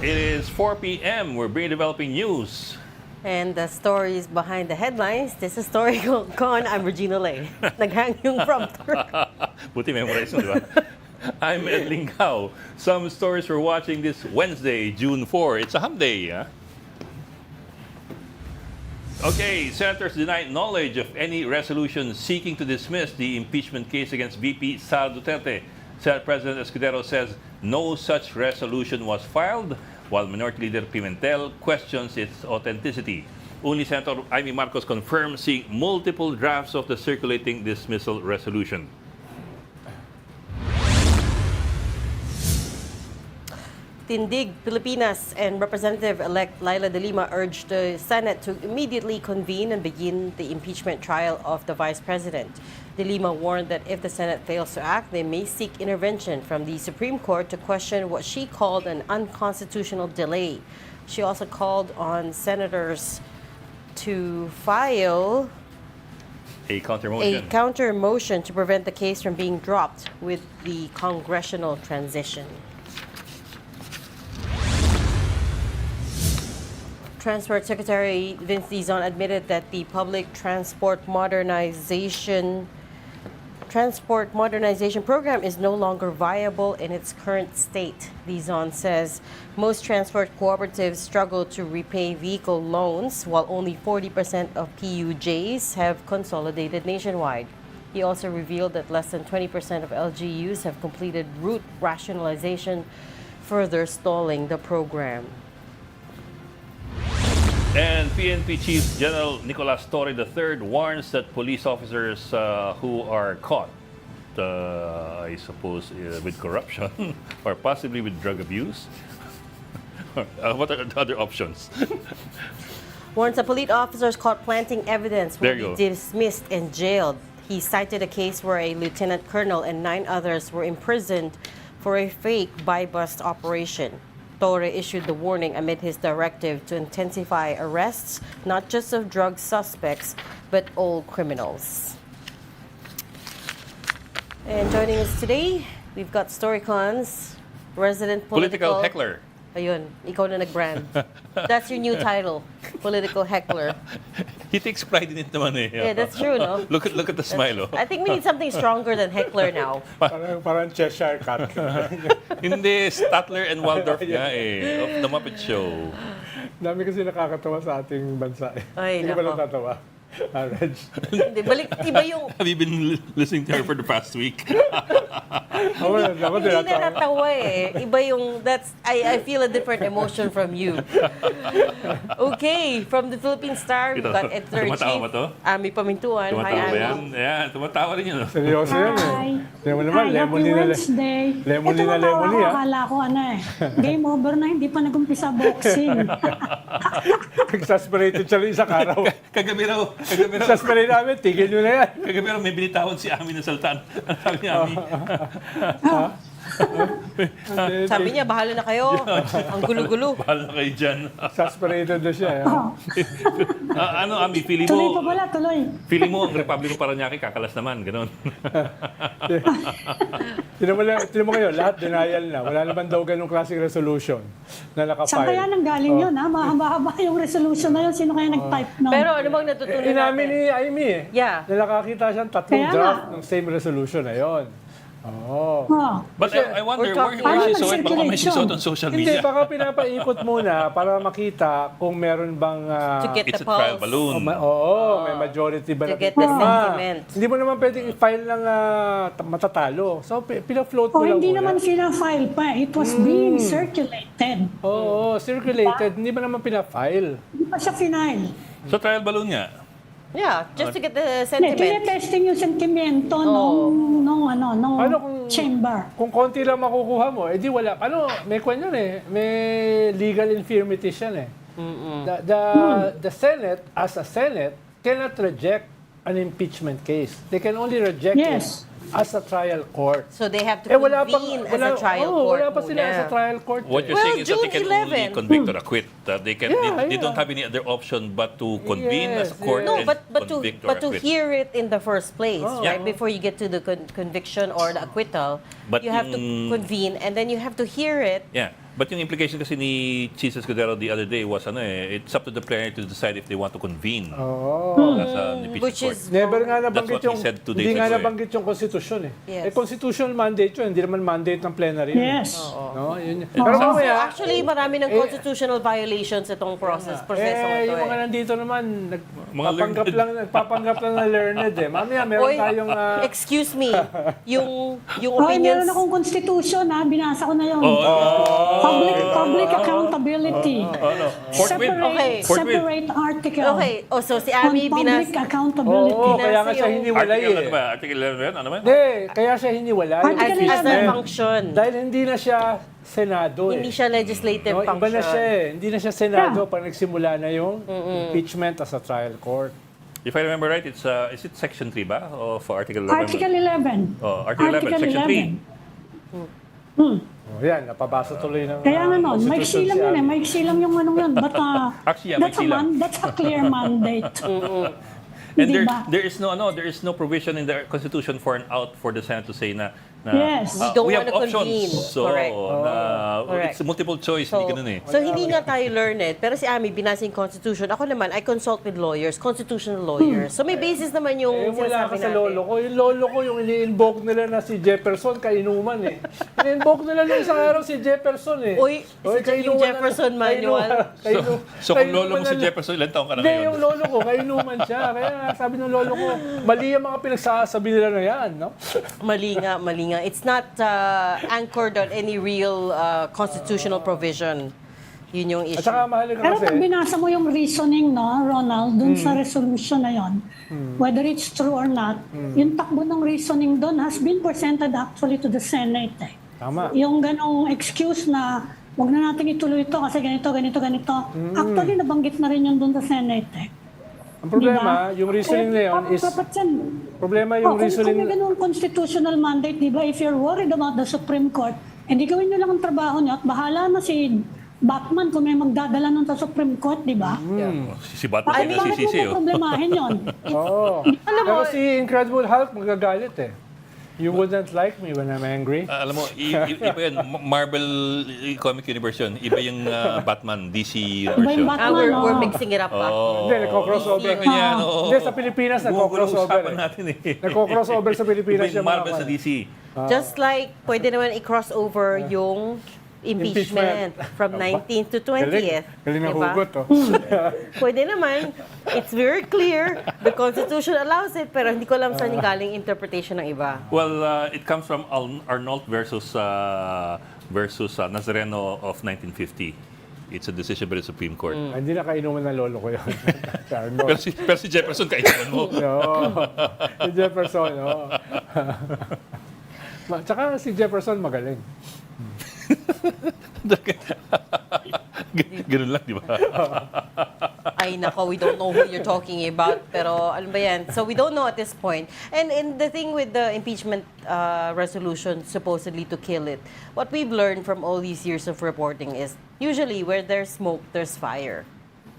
It is 4 p.m. We're bringing developing news. And the stories behind the headlines. This is Storycon. I'm Regina Lay. Naghang yung prompter. Buti memorize mo, di ba? I'm Ed Lingao. Some stories we're watching this Wednesday, June 4. It's a hump day, huh? Okay, senators deny knowledge of any resolution seeking to dismiss the impeachment case against VP Sara Duterte. Senate President Escudero says no such resolution was filed, while Minority Leader Pimentel questions its authenticity. Only Senator Amy Marcos confirms seeing multiple drafts of the circulating dismissal resolution. Tindig, Pilipinas, and Representative-elect Laila de Lima urged the Senate to immediately convene and begin the impeachment trial of the Vice President. De Lima warned that if the Senate fails to act, they may seek intervention from the Supreme Court to question what she called an unconstitutional delay. She also called on senators to file A a counter motion to prevent the case from being dropped with the congressional transition. Transport Secretary Vince Dizon admitted that the public transport modernization program is no longer viable in its current state. Dizon says most transport cooperatives struggle to repay vehicle loans, while only 40% of PUJs have consolidated nationwide. He also revealed that less than 20% of LGUs have completed route rationalization, further stalling the program. And PNP Chief General Nicolas Torre III warns that police officers who are caught, I suppose, with corruption or possibly with drug abuse, what are the other options? Warns that police officers caught planting evidence There will you be go. dismissed and jailed. He cited a case where a lieutenant colonel and 9 others were imprisoned for a fake buy-bust operation. Torre issued the warning amid his directive to intensify arrests, not just of drug suspects, but all criminals. And joining us today, we've got Storycon's resident Political heckler. Ayun, ikaw na nag-brand. That's your new title, political heckler. He takes pride in it naman eh. Yeah, that's true, no? Look at the smile, oh. I think we need something stronger than heckler now. Parang Cheshire Cat. Hindi, Statler and Waldorf nga eh, of the Muppet Show. Dami kasi nakakatawa sa ating bansa eh. Ay, Hindi ba nako. natatawa? Reg. Hindi, balik, iba yung, Have you been listening to her for the past week? Ako, ako hindi tinatawa. na natawa eh. Iba yung, I feel a different emotion from you. Okay, from the Philippine Star, we've got editor Tumatawa chief, ba to? Ami Pamintuan. Tumatawa ba Hi, yan? Ami. Yeah, tumatawa rin yun. Oh. Seryoso yan eh. Hi. Lemon naman, Hi, lemon happy nila. Wednesday. Lemon nila, Ito lemon niya. akala ko game over na, hindi pa nag-umpisa boxing. Exasperated siya rin isang araw. Kagabi raw, Exasperated namin, tigil nyo na yan. kagabi raw may binitawan si Ami na Sultan. Ang sabi ni Ami. Sabi niya, bahala na kayo. Ang gulo-gulo. Bahala kayo dyan. Exasperated na siya. Ano, Ami, feeling Tuloy pa mo, pala, tuloy. feeling mo ang Republiko Paranaque kakalas naman, gano'n. Tinan mo kayo, lahat denial na. Wala naman daw ganong klaseng resolution na nakafile. Saan kaya nang galing yun, ha? Mahaba-haba yung resolution na yun. Sino kaya nag-type nun? Pero ano bang natutunan Inamin natin? ni Amy eh. Yeah. Na nakakita siyang 3 Kaya draft nga. ng same resolution na yon. Oo. Oh. But I wonder, we're talking- where she saw it? Baka Parang may she saw it on nag-circulate social Hindi, media. baka pinapaikot muna para makita kung meron bang... To get It's the a trial pulse. balloon. may majority ba To na get the sentiment. Hindi mo naman pwedeng i-file ng matatalo. So, pina-float mo Oh, lang hindi muna. naman file pa. It was being circulated. Oo, circulated. Hindi mo naman pina-file. Hindi pa siya final. So trial balloon nga. Yeah, just to get the Hindi, sentiment. tinetesting yung sentimiento nung Ano kung- chamber. Kung konti lang makukuha mo, edi wala. Ano, may kwan yun eh. May legal infirmities yan eh. The Senate, as a Senate, cannot reject an impeachment case. They can only reject Yes. it as a trial court. So they have to Wala pang- convene as a trial court. Wala pa sila muna. as a trial court. What you're Well, saying is that they June can only 11. convict or acquit. They can. They Yeah. don't have any other option but to convene as a Yes, court No, and but convict or to acquit. hear it in the first place, right? Yeah. Before you get to the conviction or the acquittal, But you have to yung- convene and then you have to hear it. Yeah. But yung implication kasi ni Chief Escudero the other day was it's up to the plenary to decide if they want to convene as an impeachment Which court. is Never nga That's nabanggit what he yung, said 2 days hindi nga ago, nabanggit yung konstitusyon eh. Yes. Constitutional mandate yun, hindi naman mandate ng plenary. yun. Yes. No, yun. Pero So, mamaya, actually, marami ng constitutional violations itong proseso ito yung mga eh. nandito naman, Mga learned. nagpapanggap lang na learned eh. Mamaya, meron Oy, tayong... excuse me, yung Hoy, opinions... meron akong constitution ha, binasa ko na yun. Public accountability. Okay. Separate article Okay, so si on Ami public binas... accountability. Oo, kaya nga siya yung- hiniwalay Article eh. ano ba? Article 11 ano ba? Hindi, kaya siya hiniwalay. yung Article As a 11. function. Dahil hindi na siya Senado eh. Hindi siya legislative No, iba function. na siya eh. Hindi na siya Senado pag nagsimula na yung impeachment as a trial court. If I remember right, is it section 3 ba of Article 11? Article 11. Oh, Article 11, section 3. Oh, yan, napabasa tuloy ng Kaya nga nun, may Constitution lang si yun eh, Abby. may lang yung ano yun. But Actually, yeah, maiksi lang. that's a clear mandate. And Diba? there is no provision in the Constitution for an out for the Senate to say na Yes. We don't we have wanna options. convene. So, Correct. it's multiple choice, hindi ganun eh. So hindi nga tayo learned, pero si Ami binasa yung Constitution. Ako naman, I consult with lawyers, constitutional lawyers. So may basis naman yung Wala ka sinasabi sa natin. lolo ko. Yung lolo ko, yung ini-invoke nila na si Jefferson, kainuman eh. Ini-invoke nila nung isang araw si Jefferson eh. Uy, yung Jefferson manual. So kung lolo mo si Jefferson, ilan taong ka na Hindi, yung ngayon? lolo ko, kainuman siya. Kaya sabi ng lolo ko, mali ang mga pinagsasabi nila na yan, no? Mali nga. It's not anchored on any real constitutional provision. Yun yung issue. At saka mahalaga Pero kasi, pag binasa mo yung reasoning, no, Ronald, dun sa resolution na yon, whether it's true or not, yung takbo ng reasoning dun has been presented actually to the Senate. Eh. tama. Yung ganong excuse na wag na natin ituloy ito kasi ganito. Actually, nabanggit na rin yun dun sa Senate. Eh. Ang problema, yung reasoning na yun is, problema yung Kung reasoning, may ganung constitutional mandate, di ba, if you're worried about the Supreme Court, hindi gawin nyo lang ang trabaho nyo at bahala na si Batman kung may magdadala nun sa Supreme Court, di ba? Si Batman ay Bakit nasisisi. mo problemahin yun? oo. Pero si Incredible Hulk magagalit eh. You wouldn't like me when I'm angry. Alam mo, iba yan. Marvel Comic Universe yun. Iba yung Batman, DC Iba Universe yung yun. Batman, We're no? mixing it up pa. Hindi, nagko-crossover. Iba yan, oo. Hindi, sa Pilipinas nagko-crossover Usapan eh. natin eh. Nagko-crossover sa Pilipinas Iba yung yung mga Marvel sa DC. Just like, pwede naman i-crossover yung impeachment from 19th to 20th. Galing ng diba? hugot, oh. Pwede naman. It's very clear. The Constitution allows it, pero hindi ko alam saan yung galing interpretation ng iba. Well, it comes from Arnold versus Nazareno of 1950. It's a decision by the Supreme Court. Hindi na kainuman ng lolo ko yun. Si Arnold. Pero si Jefferson, kainuman mo. No. Si Jefferson, no. Tsaka si Jefferson magaling. Ganun lang, di ba? Ay, nako, we don't know who you're talking about. Pero, ano ba yan? So, we don't know at this point. And the thing with the impeachment resolution supposedly to kill it, what we've learned from all these years of reporting is, usually, where there's smoke, there's fire.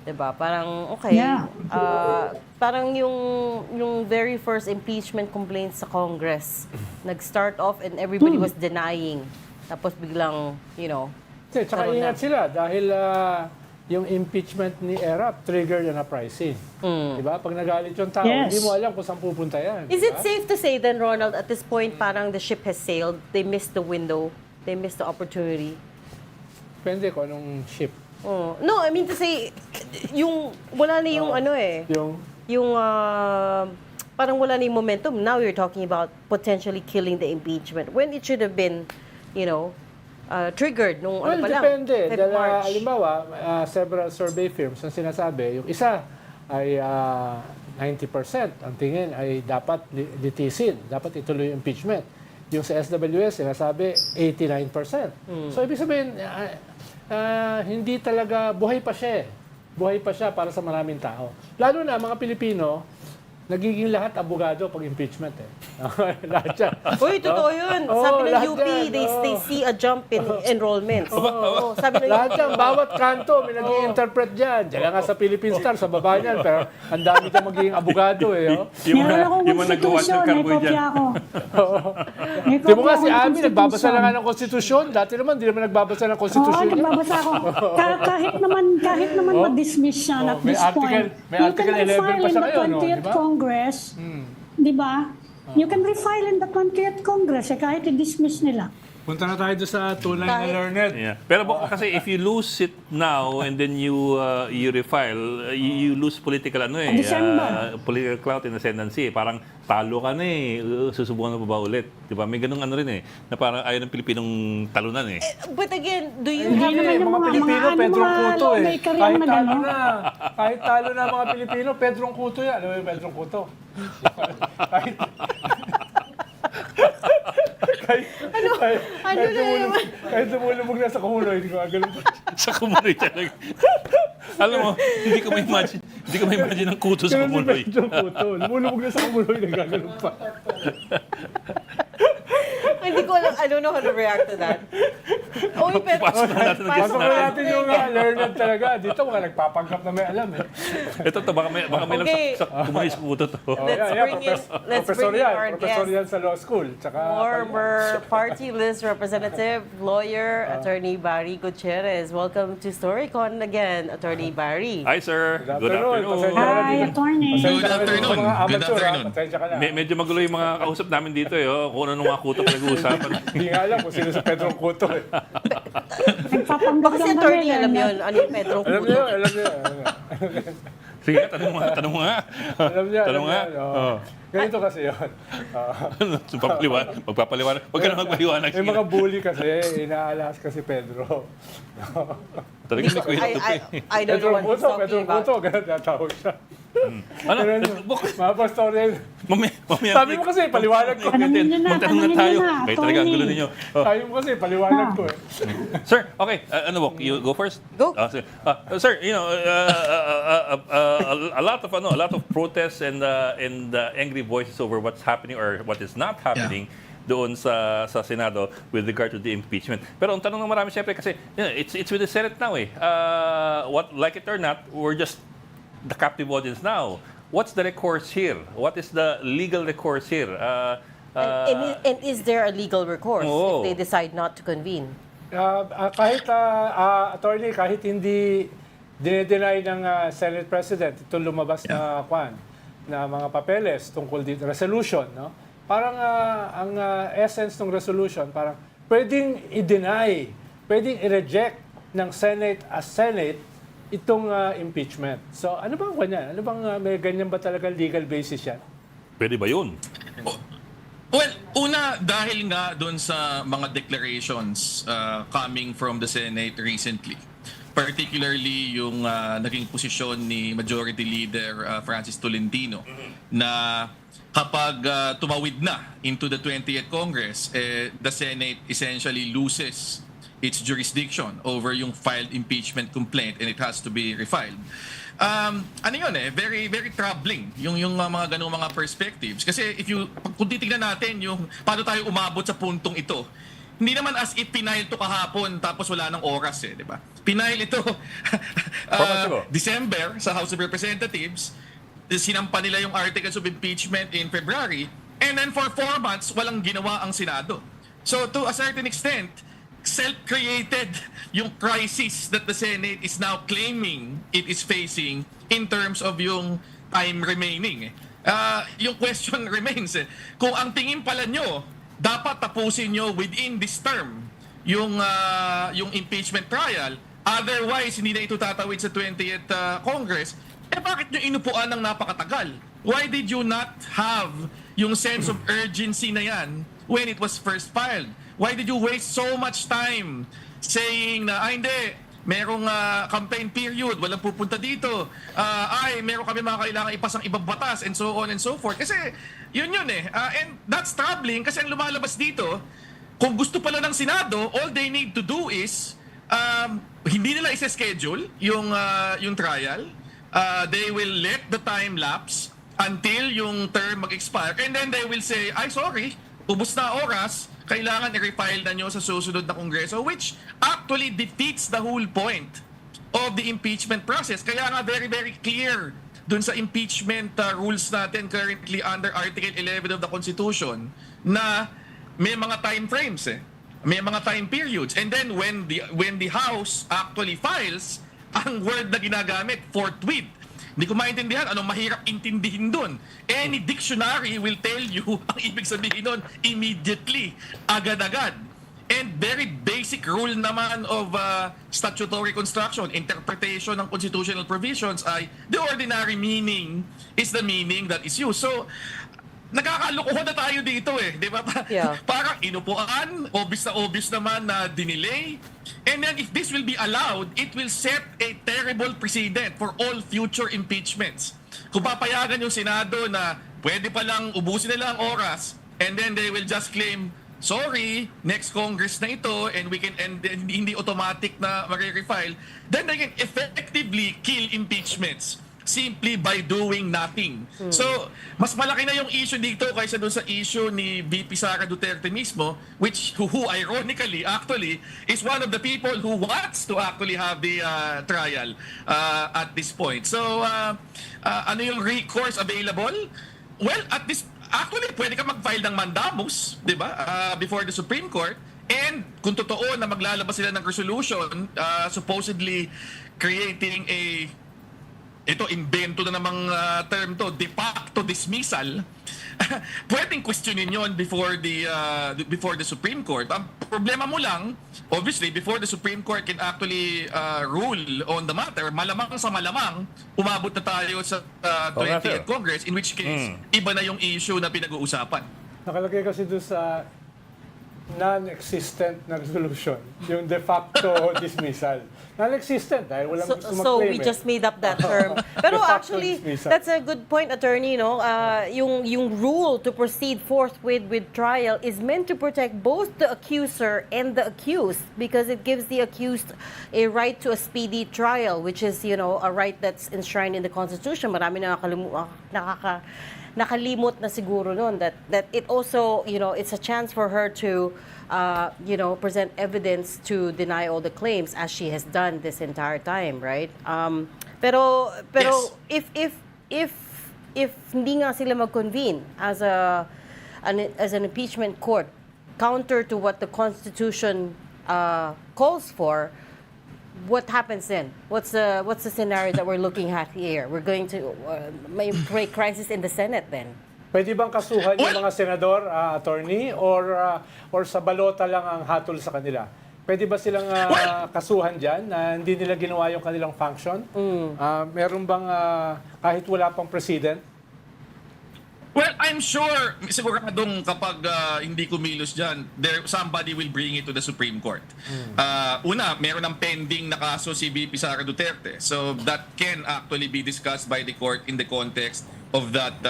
Diba? Parang, okay. Yeah. Parang yung very first impeachment complaints sa Congress, nag-start off and everybody was denying. Tapos biglang, Tsaka Karoon na. ingat sila dahil yung impeachment ni Erap triggered an uprising. Diba? Pag nagalit yung tao, Yes. hindi mo alam kung saan pupunta yan. Is it diba? safe to say then, Ronald, at this point, parang the ship has sailed, they missed the window, they missed the opportunity? Depende kung anong ship. Oh. No, I mean to say, wala na yung parang wala na yung momentum. Now you're talking about potentially killing the impeachment when it should have been, triggered nung Well, ano pa lang, depende. Feb Dahil, March. halimbawa, several survey firms ang sinasabi, yung isa ay 90%. Ang tingin ay dapat litisin, dapat ituloy yung impeachment. Yung sa SWS, sinasabi 89%. So, ibig sabihin, hindi talaga, buhay pa siya. Buhay pa siya para sa maraming tao. Lalo na, mga Pilipino, nagiging lahat abogado pag impeachment eh. Lahat yan. Uy, totoo yun. Oo, Sabi ng lahat UP, yan, they see a jump in enrollments. Oo, sabi ng Lahat UP. yan, bawat kanto, may nag-i-interpret dyan. Diyan nga sa Philippine Star, sa baba niyan, pero ang dami dyan magiging abogado eh. Oh. Meron akong yung mga nagawa konstitusyon, ng may Carboy dyan. kopya ako. May Di mo kopya nga si akong Ami, nagbabasa na nga konstitusyon. ng konstitusyon. Dati naman, di naman nagbabasa ng Oo, konstitusyon niya. nagbabasa ako. Kahit naman ma-dismiss siya Oh, at may this article- point. may You article can 11 refile pa in siya the ngayon, no? 20th Di ba? Congress. Di ba? You can refile in the 20th Congress kahit i-dismiss nila. Punta na tayo doon sa tunay na Kahit- learned. Yeah. Pero kasi if you lose it now and then you refile, you lose political December. political clout in ascendancy. Parang talo ka na susubukan mo pa ba ulit? 'Di ba? May ganung rin na parang ayaw ng Pilipinong talunan eh. But again, do you Hindi have... naman yung mga Pilipino, mga Pedrong Kuto eh. lawmaker yan Kahit na talo gano'n. na. Kahit talo na mga Pilipino, Pedrong Kuto yan. Alam mo yung Pedrong Kuto? kahit, kahit lumulubog na sa kumuloy, hindi ko ganun pa. Sa kumuloy talaga. Alam mo, hindi ko ma-imagine ang kuto sa Ganun si kumuloy. Pedrong Kuto. Lumulubog na sa kumuloy, nagaganon pa. Hindi ko alam, I don't know how to react to that. Uy, pero... Pasok na natin ang guest Pasok na natin yung learned talaga. Dito mga nagpapanggap na may alam eh. Ito to, baka may lang Okay. sa kumuloy sa kuto to. Let's bring in Professor yan. our Professor guest. yan sa law school. Tsaka, Former party list representative, lawyer, Attorney Barry Gutierrez. Welcome to Storycon again, Attorney Barry. Hi sir, good afternoon. afternoon. Hi, attorney. Pasensya ka na afternoon. sa mga Good amateur, ha? afternoon. Pasensya ka na. Medyo magulo yung mga kausap namin dito kung ano mga kuto pinag-uusapan. Hindi nga alam kung sino sa Pedrong Kuto eh. Nagpapanggap Baka si lang attorney kami, alam Leonard. yun, ano yung Pedro Alam Cuto. niyo, alam niyo. Sige, tanong mo nga. Alam niyo, Tanong nga. Oh. Ganito kasi yun. Magpapaliwanag. Huwag ka na magpaliwanag. May mga bully kasi, inaalas kasi Pedro. Talagang may kwento to eh. I don't know what he's talking Pedrong about. Kuto, ganun natawag siya. Ano? Ganun yun. Mga pastor yan. Mamaya. Sabi mo kasi, paliwanag ko. Tanungin niyo na, Magtanong na tanungin tayo. niyo na, Kayo talaga ang gulo attorney. ninyo. Oh. Sabi mo kasi, paliwanag ko eh. Sir, okay. Ano ba? You go first? Go. Sige. Sir, a lot of protests and angry voices over what's happening or what is not happening doon sa Senado with regard to the impeachment. Pero ang tanong ng marami siyempre kasi it's with the Senate now eh. What like it or not, we're just the captive audience now. What's the recourse here? What is the legal recourse here? And is there a legal recourse Oo. if they decide not to convene? Kahit, attorney, kahit hindi dinedeny ng Senate President itong lumabas na na mga papeles tungkol dito, resolution, no? Parang ang essence ng resolution, parang pwedeng i-deny, pwedeng i-reject ng Senate as Senate itong impeachment. So ano bang ganyan? Ano bang may ganyan ba talaga legal basis yan? Pwede ba yun? Well, una, dahil nga doon sa mga declarations coming from the Senate recently, particularly yung naging posisyon ni Majority Leader Francis Tolentino na kapag tumawid na into the 20th Congress, the Senate essentially loses its jurisdiction over yung filed impeachment complaint and it has to be refiled. Ano yun very very troubling yung mga ganung mga perspectives kasi kung titingnan natin yung paano tayo umabot sa puntong ito, hindi naman as if pinail to kahapon tapos wala nang oras di ba? Pinail ito December sa House of Representatives, sinampa nila yung articles of impeachment in February, and then for 4 months walang ginawa ang Senado. So to a certain extent, self-created yung crisis that the Senate is now claiming it is facing in terms of yung time remaining. Yung question remains, kung ang tingin pala nyo, dapat tapusin nyo within this term yung impeachment trial, otherwise hindi na ito tatawid sa 20th Congress, bakit nyo inupuan ng napakatagal? Why did you not have yung sense of urgency na yan when it was first filed? Why did you waste so much time saying na, hindi, merong campaign period, walang pupunta dito, meron kami mga kailangan ipasang ibang batas, and so on and so forth. Kasi, yun and that's troubling kasi ang lumalabas dito, kung gusto pala ng Senado, all they need to do is, hindi nila isa-schedule yung trial, they will let the time lapse, until yung term mag-expire. And then they will say, ay sorry, ubos na oras, kailangan i-refile na nyo sa susunod na Kongreso, which actually defeats the whole point of the impeachment process. Kaya nga very, very clear dun sa impeachment rules natin currently under Article 11 of the Constitution na may mga time frames May mga time periods. And then when the House actually files, ang word na ginagamit, forthwith. Hindi ko maintindihan anong mahirap intindihin dun. Any dictionary will tell you ang ibig sabihin nun immediately, agad-agad. And very basic rule naman of statutory construction, interpretation ng constitutional provisions ay the ordinary meaning is the meaning that is used. So, nagkakalukuhan na tayo dito di ba? Yeah. Parang inupuan, obvious naman na dinelay. And then if this will be allowed, it will set a terrible precedent for all future impeachments. Kung papayagan yung Senado na pwede palang ubusin nila ang oras, and then they will just claim, sorry, next Congress na ito, and hindi automatic na mag-refile, then they can effectively kill impeachments simply by doing nothing. So, mas malaki na yung issue dito kaysa doon sa issue ni VP Sara Duterte mismo, who ironically, actually, is one of the people who wants to actually have the trial at this point. So, ano yung recourse available? Well, actually, pwede ka mag-file ng mandamus, di ba, before the Supreme Court. And kung totoo na maglalabas sila ng resolution, supposedly creating invento na namang term to, de facto dismissal, pwedeng questionin yon before the Supreme Court. Ang problema mo lang, obviously, before the Supreme Court can actually rule on the matter, malamang sa malamang, umabot na tayo sa 20th Congress, in which case, iba na yung issue na pinag-uusapan. Nakalagay kasi doon sa non-existent na resolution, yung de facto dismissal. Non-existent dahil walang gusto mag-claim. So we just made up that term. Pero De facto actually, dismissal. that's a good point, attorney, no? Yung rule to proceed forthwith with trial is meant to protect both the accuser and the accused because it gives the accused a right to a speedy trial, which is, a right that's enshrined in the Constitution. Marami nakalimot na siguro noon that it also, it's a chance for her to present evidence to deny all the claims as she has done this entire time, right? Pero Yes. if hindi nga sila mag-convene as an impeachment court counter to what the Constitution calls for, what happens then? What's the scenario that we're looking at here? We're going to may crisis in the Senate then. Pwede bang kasuhan yung mga senador, attorney, or sa balota lang ang hatol sa kanila? Pwede ba silang kasuhan dyan na hindi nila ginawa yung kanilang function? Meron bang kahit wala pang president? Well, I'm sure, siguradong kapag hindi kumilos dyan, somebody will bring it to the Supreme Court. Una, meron ng pending na kaso si VP Sara Duterte. So that can actually be discussed by the court in the context of that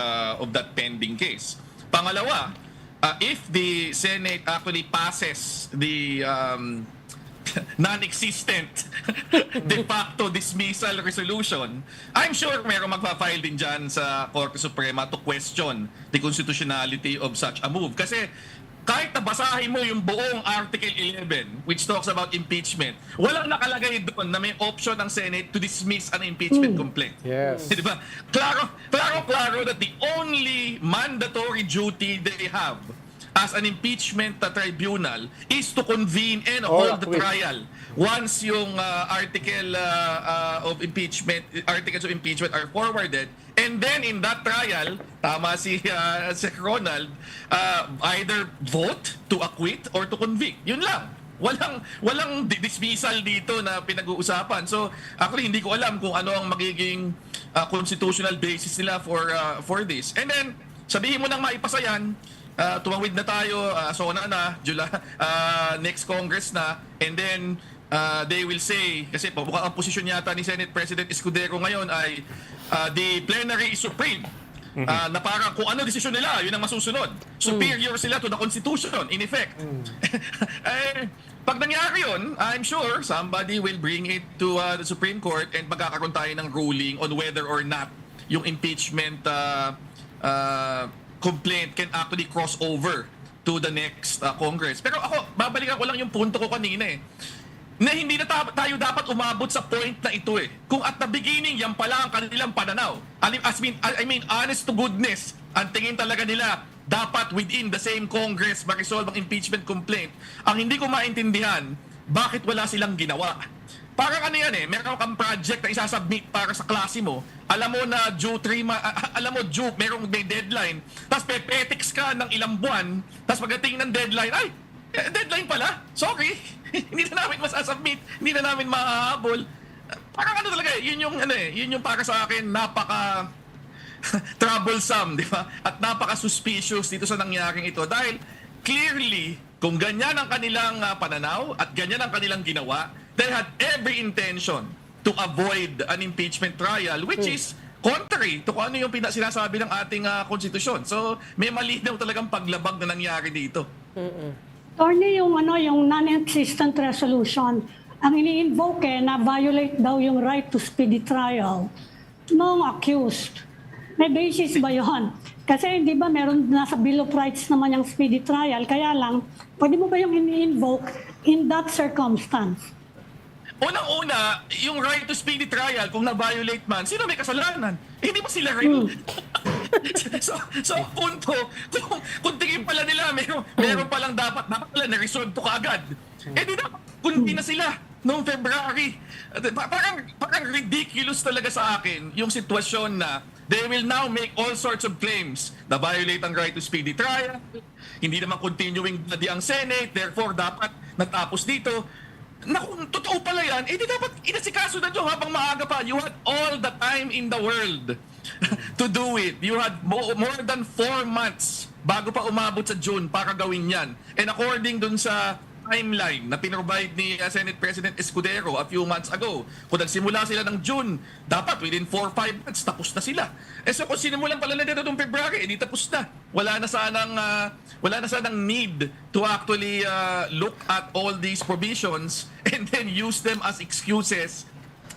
pending case. Pangalawa, if the Senate actually passes the non-existent de facto dismissal resolution, I'm sure mayroong magpa-file din dyan sa Korte Suprema to question the constitutionality of such a move. Kasi kahit nabasahin mo yung buong Article 11, which talks about impeachment, walang nakalagay doon na may option ng Senate to dismiss an impeachment complaint. Yes. Di ba? Klaro that the only mandatory duty they have as an impeachment tribunal is to convene and hold the trial once yung articles of impeachment are forwarded. And then in that trial, tama si Ronald, either vote to acquit or to convict. Yun lang. Walang dismissal dito na pinag-uusapan. So actually hindi ko alam kung ano ang magiging constitutional basis nila for this. And then sabihin mo nang maipasa yan, tumawid na tayo, SONA na, next Congress na, and then they will say, kasi mukhang ang posisyon yata ni Senate President Escudero ngayon ay the plenary is supreme. Na parang kung ano desisyon nila, yun ang masusunod. Superior sila to the Constitution, in effect. Pag nangyari yun, I'm sure somebody will bring it to the Supreme Court and magkakaroon tayo ng ruling on whether or not yung impeachment complaint can actually cross over to the next Congress. Pero ako, babalikan ko lang yung punto ko kanina na hindi na tayo dapat umabot sa point na ito Kung at the beginning, yan pala ang kanilang pananaw. I mean, honest to goodness, ang tingin talaga nila, dapat within the same Congress ma-resolve ang impeachment complaint. Ang hindi ko maintindihan, bakit wala silang ginawa? Parang ano yan meron kang project na isasubmit para sa klase mo, alam mo na due may deadline, tapos pepetics ka ng ilang buwan, tapos pagdating ng deadline, deadline pala, sorry, hindi na namin masasubmit, hindi na namin mahahabol. Parang ano talaga yun yung para sa akin napaka troublesome, di ba? At napaka-suspicious dito sa nangyaring ito dahil clearly, kung ganyan ang kanilang pananaw at ganyan ang kanilang ginawa, they had every intention to avoid an impeachment trial, which is contrary to kung ano yung sinasabi ng ating konstitusyon. So, may malinaw talagang paglabag na nangyari dito. Attorney, yung non-existent resolution, ang ini-invoke na violate daw yung right to speedy trial ng accused. May basis ba yun? Kasi di ba meron nasa Bill of Rights naman yung speedy trial, kaya lang, pwede mo ba yung ini-invoke in that circumstance? Unang-una, yung right to speedy trial, kung na-violate man, sino may kasalanan? Hindi ba sila rin? so punto, kung tingin pala nila, meron palang dapat pala na-resolve to kaagad. Di dapat, kundi na sila noong February. Parang ridiculous talaga sa akin yung sitwasyon na they will now make all sorts of claims na violate ang right to speedy trial, hindi naman continuing bloody ang Senate, therefore dapat natapos dito. Na kung totoo pala yan, di dapat inasikaso na nyo habang maaga pa. You had all the time in the world to do it. You had more than 4 months bago pa umabot sa June para gawin yan. And according dun sa timeline na pinrovide ni Senate President Escudero a few months ago, kung nagsimula sila ng June, dapat within 4-5 months tapos na sila. So kung sinimulan pala na dito noong February, di tapos na. Wala na sanang need to actually look at all these provisions and then use them as excuses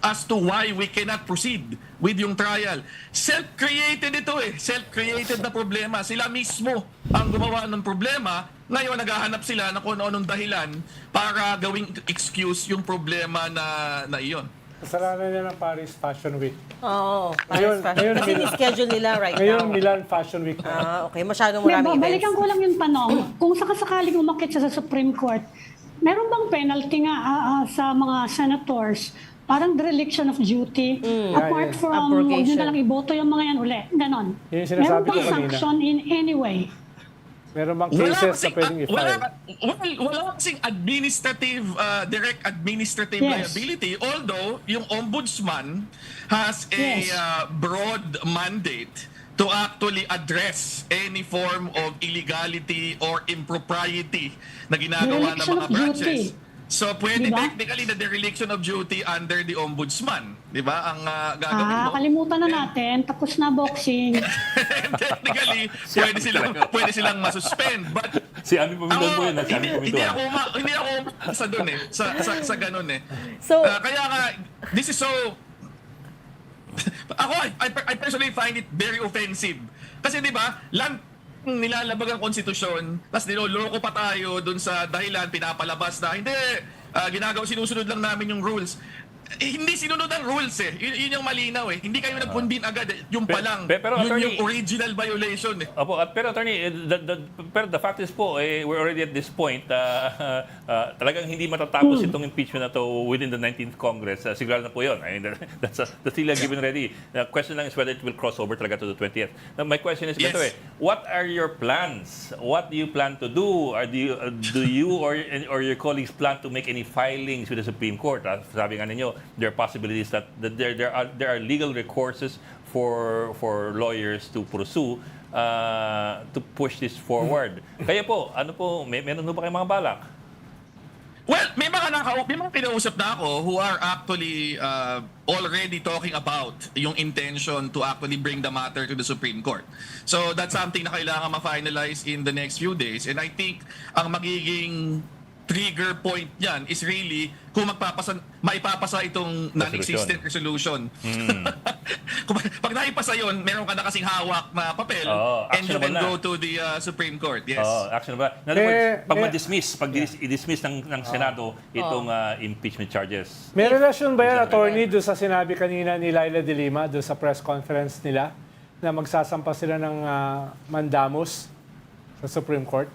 as to why we cannot proceed with yung trial. Self-created ito Self-created na problema. Sila mismo ang gumawa ng problema. Ngayon, naghahanap sila ng kung anong dahilan para gawing excuse yung problema na iyon. Kasalanan niya ng Paris Fashion Week. Oo, Ngayon- Paris Fashion. ngayon- Kasi ni-schedule nila right Ngayon, now. Milan Fashion Week na. Okay, masyadong maraming Balikan events. ko lang yung tanong, kung sakasakaling umakit siya sa Supreme Court, meron bang penalty nga sa mga senators? Parang dereliction of duty, apart yeah. from huwag nyo Abrogation. na lang iboto yung mga yan uli. Ganon. Yun yung sinasabi Meron ko bang kanina. sanction in any way? Meron bang cases na pwedeng i-file? Wala kasing administrative, direct administrative Yes. liability. Although, yung ombudsman has a Yes. broad mandate to actually address any form of illegality or impropriety na ginagawa ng Dereliction mga of branches. duty. So, pwede Diba? technically the dereliction of duty under the ombudsman. Di ba? Ang gagawin mo. Kalimutan na natin, tapos na boxing. Technically, pwede silang masuspend. But Si Ami Puminton po yun. Si Ami hindi Puminton. hindi ako sa doon sa ganun So- kaya nga this is so I personally find it very offensive. Kasi 'di ba, nilalabag ang konstitusyon, tapos niloloko pa tayo doon sa dahilan pinapalabas na hindi sinusunod lang namin yung rules. Hindi sinunod ang rules Yun yung malinaw Hindi kayo nag-convene agad Yung pa lang. Pero, Yun attorney- yung original violation Opo, pero attorney, pero the fact is po, we're already at this point, talagang hindi matatapos itong impeachment na to within the 19th Congress. Sigurado na po yun. I mean, that's still a given already. The question lang is whether it will cross over talaga to the 20th. Now, my question is, Yes. by the way, what are your plans? What do you plan to do? Or do you or your colleagues plan to make any filings with the Supreme Court? Sabi nga ninyo, there are possibilities that there are legal recourses for lawyers to pursue to push this forward. Kaya po, meron po ba kayong mga balak? Well, may mga kinausap na ako who are actually already talking about yung intention to actually bring the matter to the Supreme Court. So that's something na kailangan ma-finalize in the next few days. And I think ang magiging trigger point yan is really kung maipapasa itong non-existent resolution. Pag naipasa yun, meron ka na kasing hawak na papel and you can go to the Supreme Court. Yes. Actionable. In other words, pag i-dismiss ng Senado itong impeachment charges. May relasyon ba yan, attorney, doon sa sinabi kanina ni Laila de Lima, doon sa press conference nila, na magsasampa sila ng mandamus sa Supreme Court?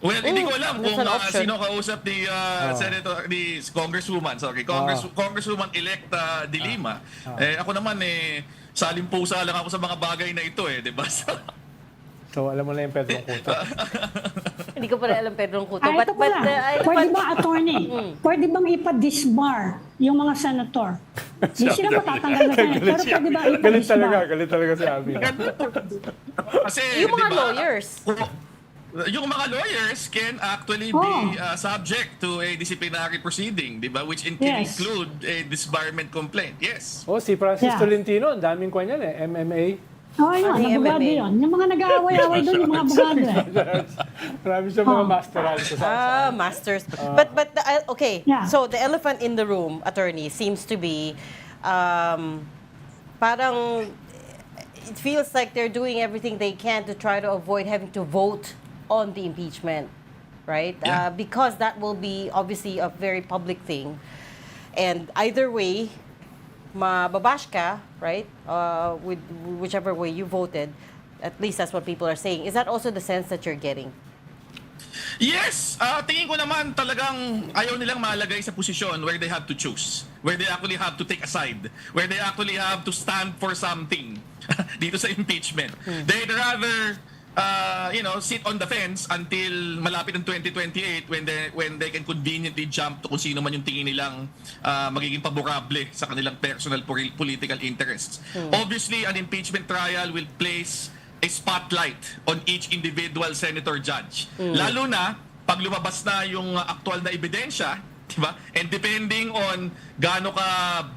Well, hindi ko alam that's kung an option. sino kausap ni Senator, ni Congresswoman-elect de Lima. Ako naman salimpusa lang ako sa mga bagay na ito di ba? So, alam mo na yung Pedro Cotto. Hindi ko pala alam Pedro Cotto. Ito pala. Pwede ba, attorney? Pwede bang ipa-disbar yung mga senator? Hindi sila matatanggal na senator, pero pwede ba ipa-disbar? Galit talaga si Abby. Kasi, Yung mga di ba, lawyers. Yung mga lawyers can actually be subject to a disciplinary proceeding, di ba? Which can include a disbarment complaint. Yes. Si Francis Tolentino, ang daming kwan yan MMA. Yun, abogado MMA? yun. Yung mga nag-aaway-aaway doon, yung mga abogado Marami siya mga masteral. Masters. But okay. Yeah. So the elephant in the room, attorney, seems to be parang it feels like they're doing everything they can to try to avoid having to vote on the impeachment, right? Yeah. Because that will be obviously a very public thing. And either way, mababash ka, right? With whichever way you voted, at least that's what people are saying. Is that also the sense that you're getting? Yes, tingin ko naman talagang ayaw nilang malagay sa posisyon where they have to choose, where they actually have to take a side, where they actually have to stand for something dito sa impeachment. They'd rather sit on the fence until malapit ng 2028 when they can conveniently jump to kung sino man yung tingin nilang magiging paborable sa kanilang personal political interests. Obviously, an impeachment trial will place a spotlight on each individual senator judge. Lalo na pag lumabas na yung aktual na ebidensya, diba? And depending on gaano ka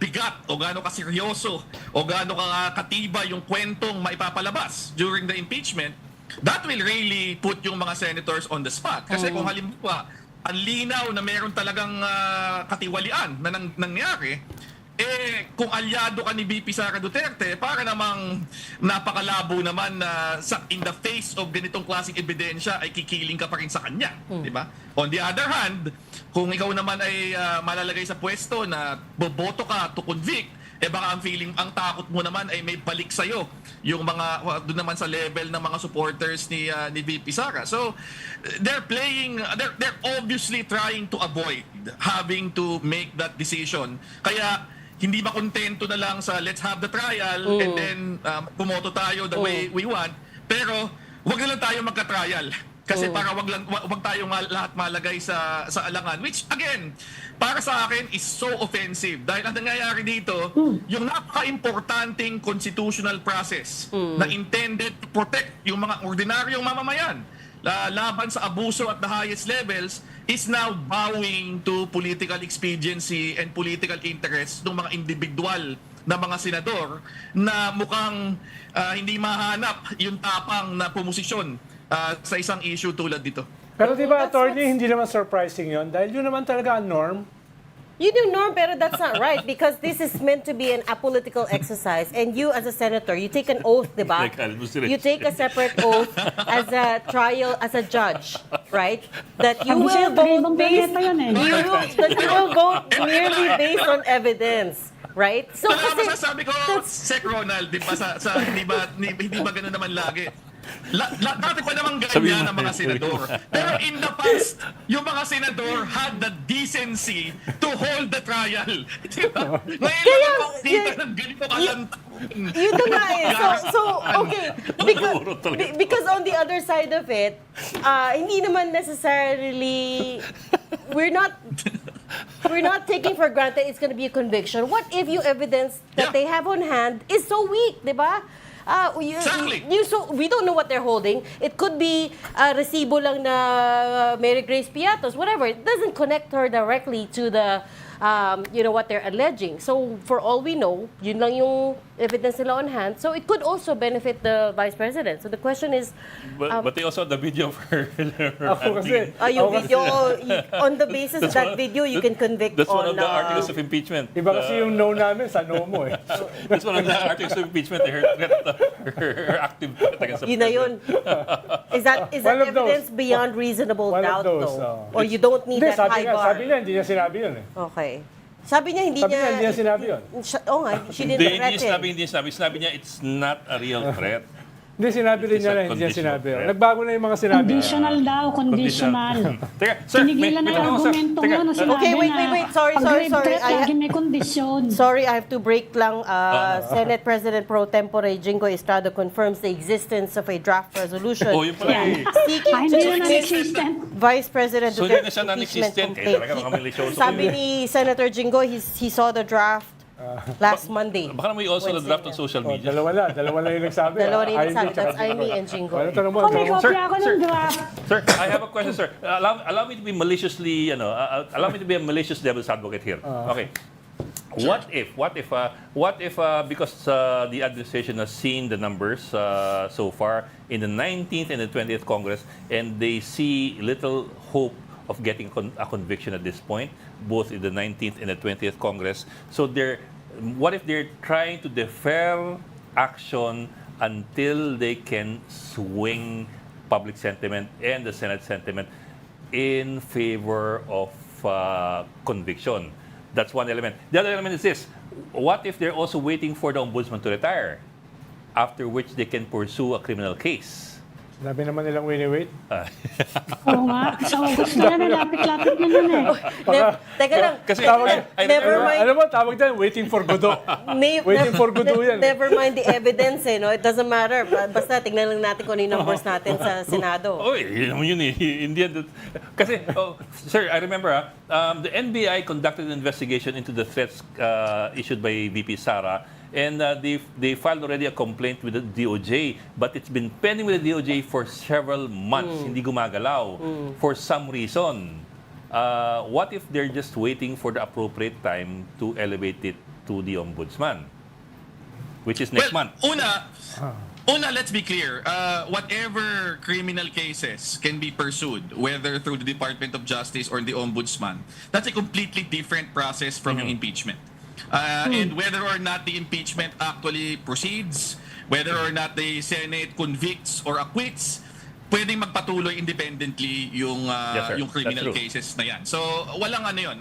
bigat o gaano ka seryoso o gaano ka katiba yung kwentong maipapalabas during the impeachment, that will really put yung mga senators on the spot. Kasi kung halimbawa, ang linaw na meron talagang katiwalian na nangyari, kung alyado ka ni VP Sara Duterte, para namang napakalabo naman na in the face of ganitong klaseng ebidensya ay kikiling ka pa rin sa kanya. Diba? On the other hand, kung ikaw naman ay malalagay sa pwesto na boboto ka to convict, baka ang takot mo naman ay may balik sa'yo yung mga, doon naman sa level ng mga supporters ni VP Sara. So, they're obviously trying to avoid having to make that decision. Kaya, hindi ba kontento na lang sa let's have the trial and then pumoto tayo the way we want, pero wag na lang tayo magka-trial. Kasi para wag tayo lahat malagay sa alangan, which again, para sa akin is so offensive dahil ang nangyayari dito, yung napaka-importanting constitutional process na intended to protect yung mga ordinaryong mamamayan laban sa abuso at the highest levels is now bowing to political expediency and political interests ng mga individual na mga senador na mukhang hindi mahanap yung tapang na pumosisyon sa isang issue tulad dito. Pero di ba, attorney, hindi naman surprising yon dahil yun naman talaga ang norm. You do, Norm, pero that's not right because this is meant to be an apolitical exercise. And you, as a senator, you take an oath, diba? You take a separate oath as a trial, as a judge, right? That you will vote merely based on evidence. Right? So, kasi masasabi ko, Sec Ronald, di ba, hindi ba ganun naman lagi? Dati pa naman ganyan ang mga senador. Pero in the past, yung mga senador had the decency to hold the trial. Diba? Ngayon naman makikita ng ganito kalanta. Yun na nga So, okay. Because on the other side of it, hindi naman necessarily, we're not taking for granted it's going to be a conviction. What if yung evidence that they have on hand is so weak, di ba? Exactly. So we don't know what they're holding. It could be resibo lang na Mary Grace Piatos, whatever. It doesn't connect her directly to the what they're alleging. So for all we know, yun lang yung evidence nila on hand. So it could also benefit the Vice President. So the question is, But they also had the video of her. Ako kasi, yung ako kasi- video, on the basis of that video, you can convict That's one on... of the articles of impeachment. Iba kasi yung no namin sa no mo eh. That's one of the articles of impeachment. Her active threat against the Yun na yun. Is that One of those. evidence beyond reasonable One of doubt, those, though? Or you don't need Hindi, that high bar? sabi niya, hindi niya sinabi yun eh. Okay. Sabi niya, hindi Sabi niya, hindi niya sinabi yun. Oo nga, she didn't Hindi threaten. sinabi niya, it's not a real threat. Hindi, sinabi rin It's niya a na hindi niya conditional sinabi yun. threat. Nagbago na yung mga sinabi. Conditional daw, conditional. Teka, sir, Tinigilan na yung argumento nga na sinabi Okay, wait. Sorry. pag rape threat, lagi may kondisyon. Sorry, I have to break lang. Senate President Pro Tempore Jingo Estrada confirms the existence of a draft resolution Oh, yun pala eh. seeking Hindi to na dismiss non-existent. Vice President So, hindi na Duterte's siya impeachment non-existent. Eh, complaint. talaga makamili show. Sabi ni Senator Jingo, he saw the draft last Monday. Baka naman also the draft on social Oh, media. dalawa na yung nagsabi. Dalawa rin yung Ivy sabi. tsaka That's Jingo. Amy and Jingo. Ano, tanong mo, Kung may tanong mo. kopya ako ng draft, Sir, I have a question, sir. Allow me to be maliciously, allow me to be a malicious devil's advocate here. Okay. What if, because the administration has seen the numbers so far in the 19th and the 20th Congress, and they see little hope of getting a conviction at this point, both in the 19th and the 20th Congress. So what if they're trying to defer action until they can swing public sentiment and the Senate sentiment in favor of conviction? That's one element. The other element is this. What if they're also waiting for the ombudsman to retire, after which they can pursue a criminal case? Sabi naman nilang wini-wait. oo nga. So, gusto na lapit-lapit na nun eh. Teka lang. Kasi- Never mind. Alam mo, tawag tayo, waiting for Godot. Waiting for Godot yan. Never mind the evidence, no? It doesn't matter. Basta tignan lang natin kung ano yung numbers natin sa Senado. Oh, yun naman yun eh. In the end, kasi, sir, I remember the NBI conducted an investigation into the threats issued by VP Sara, and they filed already a complaint with the DOJ, but it's been pending with the DOJ for several months. Hindi gumagalaw for some reason. What if they're just waiting for the appropriate time to elevate it to the ombudsman, which is next month? Una, let's be clear. Whatever criminal cases can be pursued, whether through the Department of Justice or the Ombudsman, that's a completely different process from yung impeachment. And whether or not the impeachment actually proceeds, whether or not the Senate convicts or acquits, pwedeng magpatuloy independently yung Yes, sir. yung criminal That's true. cases na yan. So walang ano yun,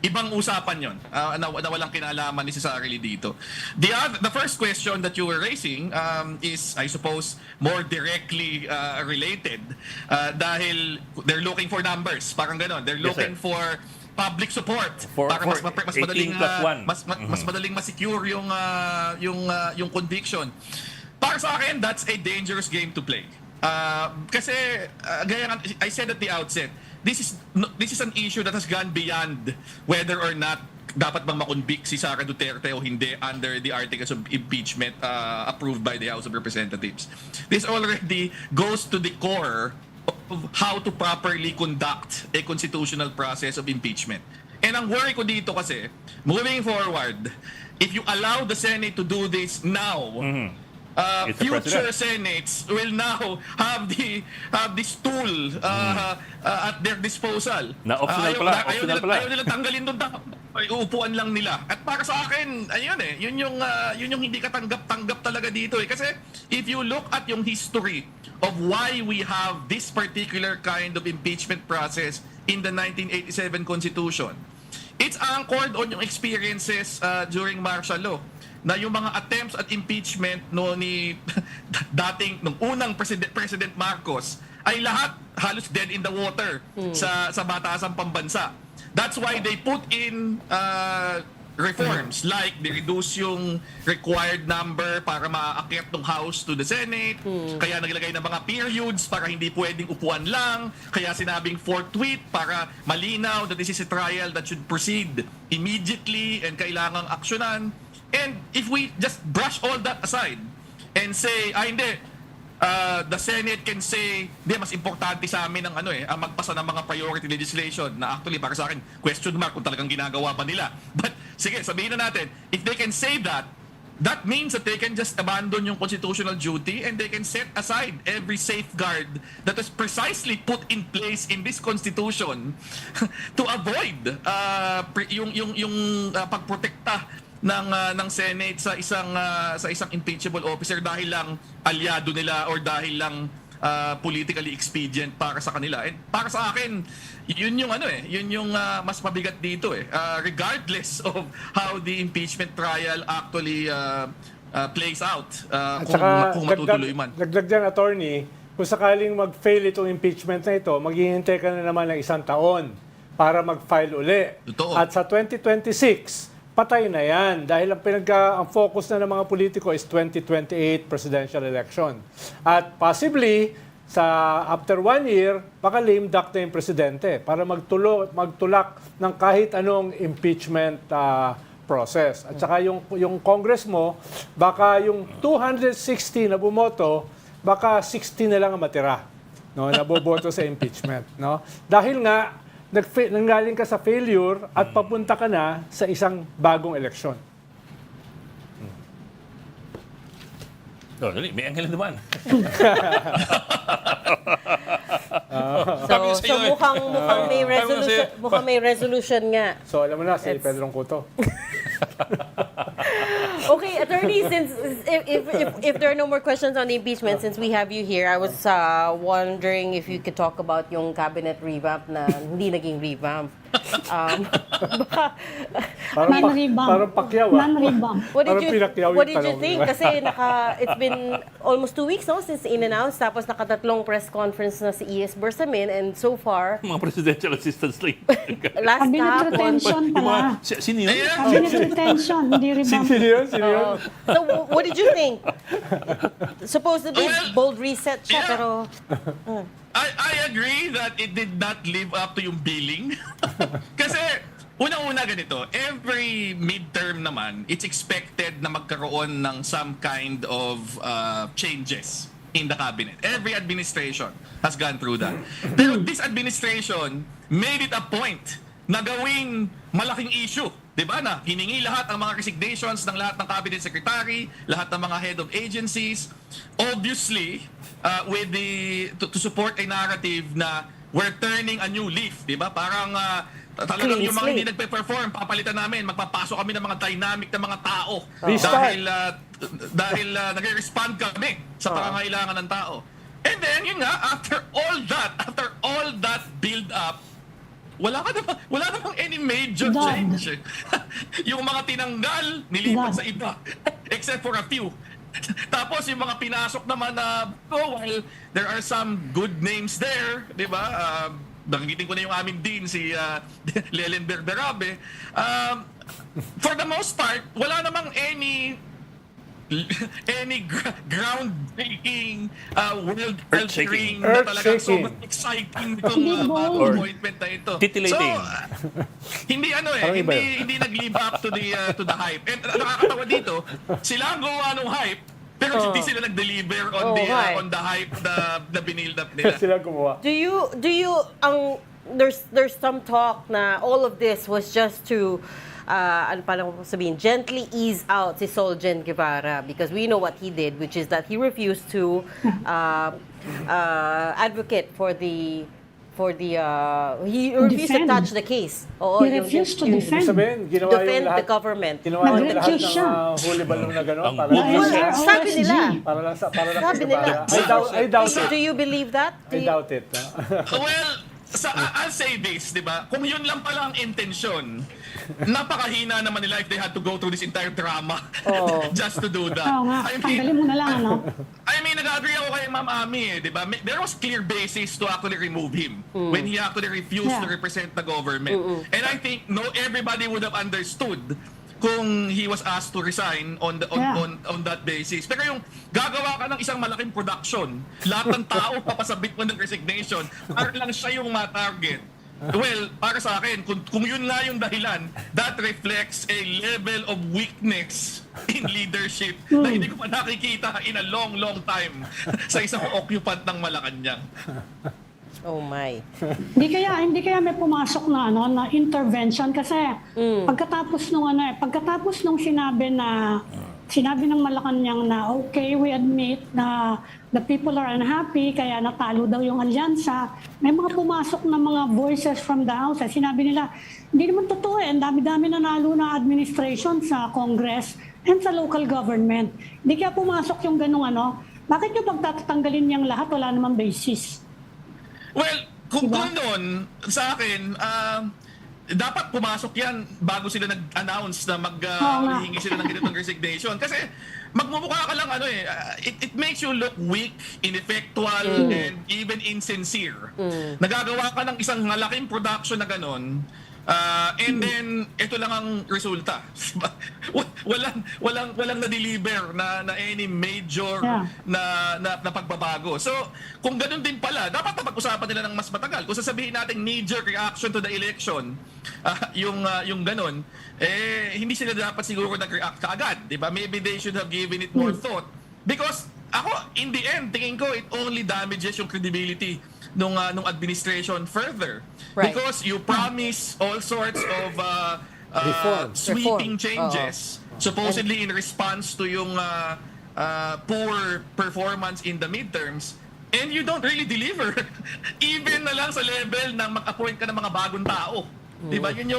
ibang usapan yun na walang kinalaman ni Cesarili dito. The first question that you were raising is, I suppose, more directly related dahil they're looking for numbers, parang ganon. They're Yes, looking sir. for public support For para mas madaling 18+1. mas madaling ma-secure yung conviction. Para sa akin, that's a dangerous game to play. Kasi gaya nga, I said at the outset, this is an issue that has gone beyond whether or not dapat bang makonvict si Sara Duterte o hindi under the articles of impeachment approved by the House of Representatives. This already goes to the core of how to properly conduct a constitutional process of impeachment. And ang worry ko dito kasi, moving forward, if you allow the Senate to do this now, It's the future president. Senates will now have this tool at their disposal. Na optional pala, optional pala. Ayaw nila tanggalin doon, uupuan lang nila. At para sa akin, ayun eh, yun yung hindi katanggap-tanggap talaga dito eh. Kasi if you look at yung history of why we have this particular kind of impeachment process in the 1987 Constitution, it's anchored on yung experiences during martial law, na yung mga attempts at impeachment ni nung unang President Marcos ay lahat halos dead in the water sa batasang pambansa. That's why they put in reforms like they reduce yung required number para maakyat ng House to the Senate, kaya naglagay ng mga periods para hindi pwedeng upuan lang, kaya sinabing forthwith para malinaw that this is a trial that should proceed immediately and kailangang aksyonan. And if we just brush all that aside and say, hindi, the Senate can say, di, mas importante sa amin ang ang magpasa ng mga priority legislation na actually para sa akin, question mark kung talagang ginagawa pa nila. But sige, sabihin na natin, if they can say that, that means that they can just abandon yung constitutional duty and they can set aside every safeguard that is precisely put in place in this constitution to avoid yung pagprotekta ng Senate sa isang impeachable officer dahil lang aliado nila or dahil lang politically expedient para sa kanila. And para sa akin, yun yung mas mabigat dito regardless of how the impeachment trial actually plays out, kung matutuloy man. Dagdag dyan, attorney, kung sakaling mag-fail itong impeachment na ito, maghihintay ka na naman ng 1 taon para mag-file uli. Totoo. At sa 2026, patay na yan dahil ang focus na ng mga politiko is 2028 presidential election. At possibly, after 1 year, baka lame duck na yung presidente para magtulak ng kahit anong impeachment process. At saka yung Congress mo, baka yung 260 na bumoto, baka 60 na lang ang matira, no, na boboto sa impeachment. No? Dahil nga, nanggaling ka sa failure at papunta ka na sa isang bagong eleksyon. Oh, dali, may anghel naman. So mukhang may resolution nga. So alam mo na, si Pedro Cuto. Okay, attorney, since if there are no more questions on the impeachment, since we have you here, I was wondering if you could talk about yung cabinet revamp na hindi naging revamp. Parang Pacquiao. Non-revamp. What Parang pinakyaw yung did you tanong, think? diba? Kasi it's been almost 2 weeks no, since in-announce, tapos nakatatlong press conference na si E.S. Bersamin, and so far, Mga presidential assistants lang. last Cabinet kahapon, retention pala. Sino yun? Cabinet retention, hindi revamp. Sino yun? Sino yun? So, what did you think? Supposedly, Well, bold reset siya, yeah. pero... I agree that it did not live up to yung billing. Kasi, unang-una ganito, every midterm naman, it's expected na magkaroon ng some kind of changes in the cabinet. Every administration has gone through that. Pero this administration made it a point na gawing malaking issue. Diba na? Hiningi lahat ang mga resignations ng lahat ng cabinet secretary, lahat ng mga head of agencies. Obviously, to support a narrative na we're turning a new leaf. Diba? Parang talagang yung mga hindi nagpe-perform, papalitan namin, magpapasok kami ng mga dynamic na mga tao. Dahil nagre-respond kami sa pangangailangan ng tao. And then, yun nga, after all that build-up, wala namang any major change. Yung mga tinanggal, nilipat sa iba. Except for a few. Tapos yung mga pinasok naman na, while there are some good names there, di ba? Banggitin ko na yung amin din, si Lelen Berderabe. For the most part, wala namang any groundbreaking, world-altering na talagang sobrang exciting itong appointment na ito. Titillating. So, hindi nag-live up to the hype. And nakakatawa dito, sila ang gawa ng hype, pero hindi sila nag-deliver on the hype na binild up nila. Sila gumawa. Do you there's some talk na all of this was just to ano palang sabihin, gently ease out si Solgen Guevara, because we know what he did, which is that he refused to advocate for the he refused to touch the case. Oo, He refused to defend. Sabihin, ginawa defend yung lahat, the government. Ginawa yung lahat Nag-recuse ng siya. huli balong na gano'n. Ang Para bullshit. lang Well, sa... sabi nila. Para lang Sabi nila. I doubt Do it. you believe that? I doubt it. Well, I'll say this, di ba? Kung yun lang pala ang intensyon, napakahina naman nila if they had to go through this entire drama just to do that. Oo nga, tanggalin mo na lang, ano? I mean, nag-agree ako kay Ma'am Ami, di ba? There was clear basis to actually remove him when he actually refused to represent the government. And I think everybody would have understood kung he was asked to resign on that basis. Pero yung gagawa ka ng isang malaking production, lahat ng tao papasabit mo ng resignation, para lang siya yung ma-target. Well, para sa akin, kung yun nga yung dahilan, that reflects a level of weakness in leadership na hindi ko pa nakikita in a long, long time sa isang occupant ng Malacanang. Oh my. Hindi kaya may pumasok na na intervention kasi pagkatapos nung sinabi ng Malacanang na okay, we admit na the people are unhappy kaya natalo daw yung alyansa. May mga pumasok na mga voices from the house. Sinabi nila, hindi naman totoo ang dami-dami nanalo na administration sa Congress and sa local government. Hindi kaya pumasok yung ganung bakit nyo pagtatanggalin niyang lahat? Wala namang basis. Well, kung gano'n, sa akin, dapat pumasok yan bago sila nag-announce na maghihingi sila ng ganitong resignation. Kasi magmumukha ka lang it makes you look weak, ineffectual, and even insincere. Nagagawa ka ng isang malaking production na gano'n, and then ito lang ang resulta. walang na-deliver na any major na pagbabago. So, kung ganun din pala, dapat na pag-usapan nila ng mas matagal. Kung sasabihin natin knee-jerk reaction to the election, yung ganun, hindi sila dapat siguro nag-react kaagad, di ba? Maybe they should have given it more thought. Because ako, in the end, tingin ko, it only damages yung credibility nung administration further. Right. Because you promise all sorts of sweeping changes, supposedly in response to yung poor performance in the midterms, and you don't really deliver. Even na lang sa level na mag-appoint ka ng mga bagong tao. Diba? Yun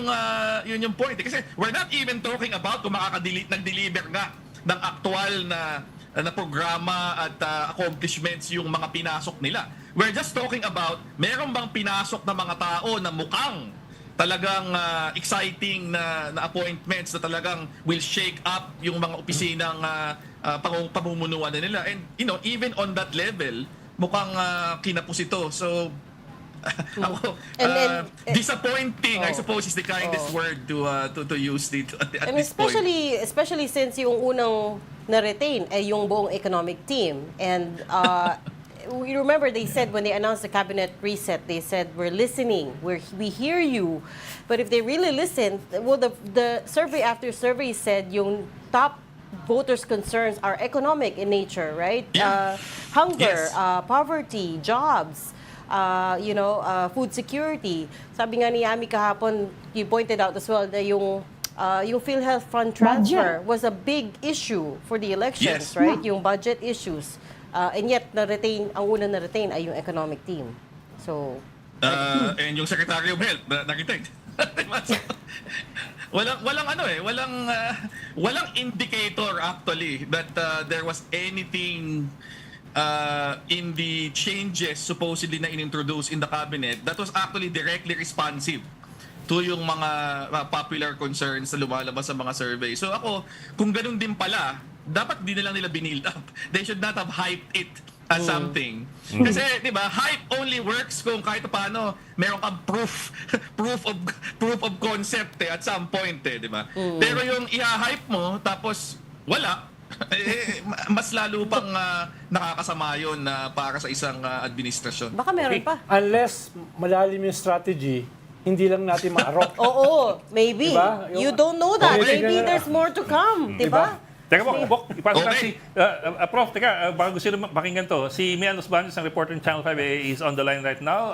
yung point. Kasi we're not even talking about kung nag-deliver nga ng aktual na programa at accomplishments yung mga pinasok nila. We're just talking about meron bang pinasok na mga tao na mukhang talagang exciting na appointments na talagang will shake up yung mga opisinang pamumunuan na nila. And even on that level, mukhang kinapos ito. So, disappointing, I suppose, is the kindest word to use at And this point. especially since yung unang na-retain ay yung buong economic team. And we remember they said when they announced the cabinet reset, they said, we're listening, we hear you. But if they really listened, well, the survey after survey said yung top voters' concerns are economic in nature, right? Yeah. Hunger, Yes. poverty, jobs, food security. Sabi nga ni Ami kahapon, you pointed out as well na yung PhilHealth fund transfer was a big issue for the elections, Yes. right? Yung budget issues. And yet, ang unang na-retain ay yung economic team. So, And yung Secretary of Health na retain. So, walang indicator actually that there was anything in the changes supposedly na inintroduce in the cabinet that was actually directly responsive to yung mga popular concerns na lumalabas sa mga survey. So ako, kung ganun din pala, dapat di na lang nila binild up. They should not have hyped it as something. Kasi, di ba, hype only works kung kahit paano meron kang proof of concept at some point, di ba? Pero yung i-hype mo, tapos wala, mas lalo pang nakakasama yun para sa isang administrasyon. baka meron pa. Unless malalim yung strategy, hindi lang natin maarok. Oo, maybe. Diba? You don't know that. Okay. Maybe there's more to come, di ba? Teka po, Bok, ipasok na Okay. Prof, teka, baka gusto nyo pakinggan to. Si Mian Osbantes, ang reporter ng Channel 5, is on the line right now.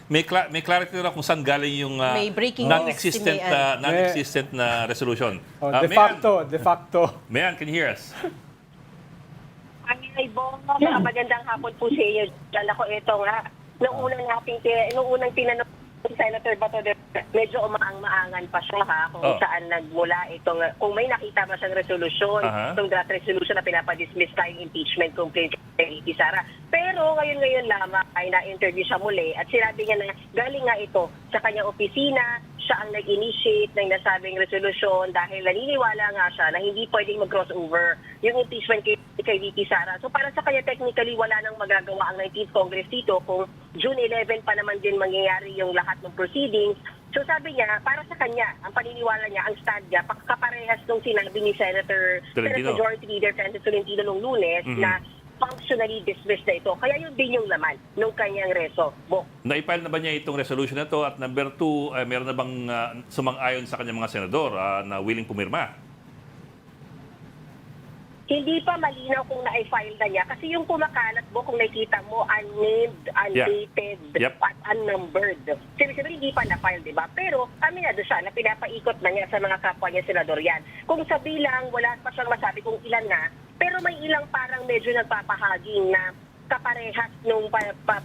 May clarity na kung saan galing yung May breaking news si Mian. non-existent na resolution. De facto. Mian, can you hear us? Ay, Bong, magandang hapon po sa iyo. Dala ko ito nga. Nung unang tinanong si Senator Bato, medyo umaang-maangan pa siya kung saan nagmula itong, kung may nakita ba siyang resolusyon, itong draft resolution na pinapadismiss tayong impeachment complaint kay VP Sara. Pero ngayon lamang ay na-interview siya muli at sinabi niya na galing nga ito sa kanyang opisina, siya ang nag-initiate ng nasabing resolusyon dahil naniniwala nga siya na hindi pwedeng mag-crossover yung impeachment kay VP Sara. So para sa kanya, technically, wala nang magagawa ang 19th Congress dito kung June 11 pa naman din mangyayari yung lahat ng proceedings. So sabi niya, para sa kanya, ang paniniwala niya, ang stand niya, kaparehas nung sinabi ni Senate Majority Leader Francis Tolentino nung Lunes na functionally dismissed na ito. Kaya yun din yung laman nung kanyang reso. Naipile na ba niya itong resolution na ito? At number 2, meron na bang sumang-ayon sa kanyang mga senador na willing pumirma? hindi pa malinaw kung na-file na niya. Kasi yung kumakalat mo, kung nakita mo, unnamed, undated, Yep. at unnumbered. Sabi hindi pa na-file, di ba? Pero aminado siya na pinapaikot na niya sa mga kapwa niya senador yan. Kung sa bilang, wala pa siyang masabi kung ilan na, pero may ilang parang medyo nagpapahaging na kaparehas nung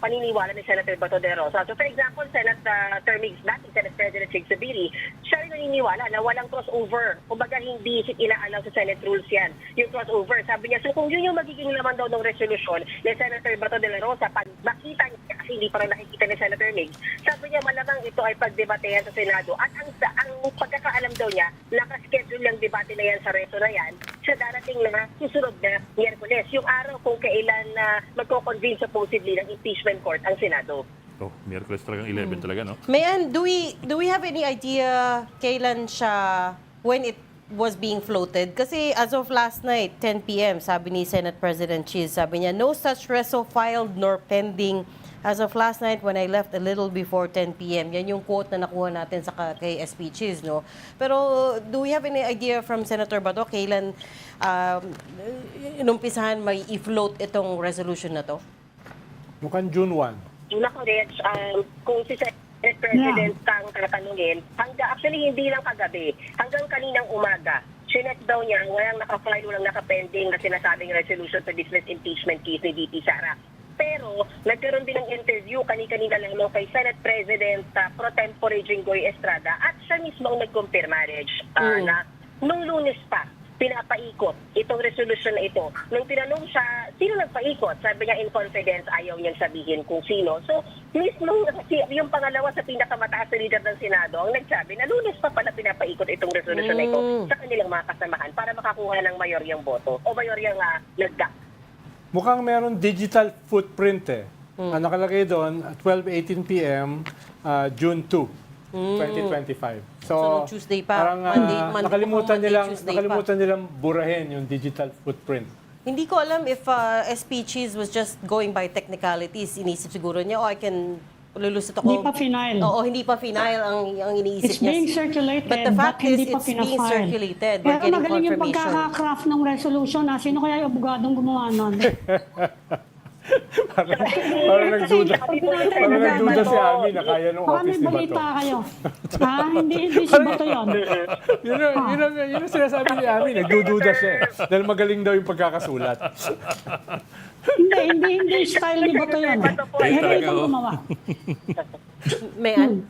paniniwala ni Senator Bato de Rosa. So for example, dating Senate President Sig Zubiri, siya rin naniniwala na walang crossover. Kumbaga hindi inaalaw sa Senate rules yan, yung crossover. Sabi niya, so kung yun yung magiging laman daw ng resolusyon ni Senator Bato de Rosa, pag makita niya, kasi hindi pa rin nakikita ni Senator Migs, sabi niya malamang ito ay pagdebatehan sa Senado. At ang pagkakaalam daw niya, nakaschedule yung debate na yan sa reso na yan sa darating na susunod na Miyerkules. Yung araw kung kailan na magko-convene supposedly ng impeachment court ang Senado. Oh, Miyerkules talagang 11 talaga, no? Mayan, do we have any idea kailan siya, when it was being floated? Kasi as of last night, 10 p.m., sabi ni Senate President Cheese, sabi niya, no such reso filed nor pending as of last night when I left a little before 10 p.m. Yan yung quote na nakuha natin sa kay SP Cheese, no? Pero do we have any idea from Senator Bato kailan inumpisahan may i-float itong resolution na to? Mukhang June 1. Nako, Rich, kung si Senate President kang tatanungin, actually hindi lang kagabi, hanggang kaninang umaga, sinet daw niya, walang nakafile, walang nakapending na sinasabing resolution to dismiss impeachment case ni VP Sara. Pero nagkaroon din ng interview kanina lamang kay Senate President pro tempore Jinggoy Estrada at siya mismo ang nag-compare marriage na nung Lunes pa pinapaikot itong resolution na ito. Nung tinanong siya, sino nagpaikot? Sabi niya in confidence, ayaw niyang sabihin kung sino. So, mismo yung pangalawa sa pinakamataas na leader ng Senado ang nagsabi na Lunes pa pala pinapaikot itong resolution na ito sa kanilang mga kasamahan para makakuha ng mayoryang boto o mayoryang nagda. Mukhang meron digital footprint eh. Ang nakalagay doon, 12:18 p.m., June 2, 2025. So, Tuesday pa. Parang Monday, nakalimutan nilang burahin yung digital footprint. Hindi ko alam if SP Cheese was just going by technicalities. Inisip siguro niya, I can lulusot ako. Hindi pa final. Oo, hindi pa final ang iniisip It's niya. being circulated, But the fact is, hindi pa it's being pinafile. circulated. We're Pero getting magaling yung confirmation. pagkaka-craft ng resolution. Sino kaya yung abogadong gumawa nun? Parang nagduda si Ami na kaya ng Baka may office ni balita Bato. kayo. Hindi si Bato yun. Yun ang sinasabi ni Ami, nagdududa siya eh. Dahil magaling daw yung pagkakasulat. Hindi style ni Bato yun. Magaling kang gumawa. Mayan?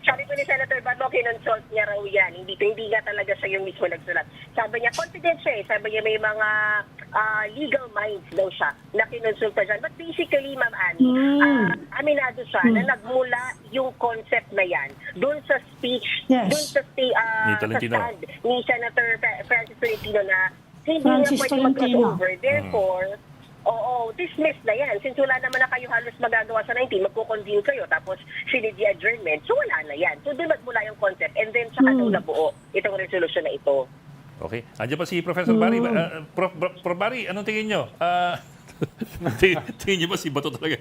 Sabi ko ni Senator Bato, kinonsult niya raw yan. Hindi nga talaga siya yung mismo nagsulat. Sabi niya, confident siya eh. Sabi niya may mga legal minds daw siya na kinonsulta dyan. But basically, Ma'am Annie, aminado siya na nagmula yung concept na yan doon sa speech, doon sa stand ni Senator Francis Tolentino na hindi na pwede mag-crossover. Therefore, dismiss na yan. Since wala naman na kayo halos magagawa sa 19, magko-convene kayo, tapos sinidi adjournment, so wala na yan. So doon magmula yung concept, and then saka daw nabuo itong resolution na ito. Okay. Andiyan pa si Professor Barry. Prof. Barry, anong tingin nyo? Tingin nyo ba si Bato talaga?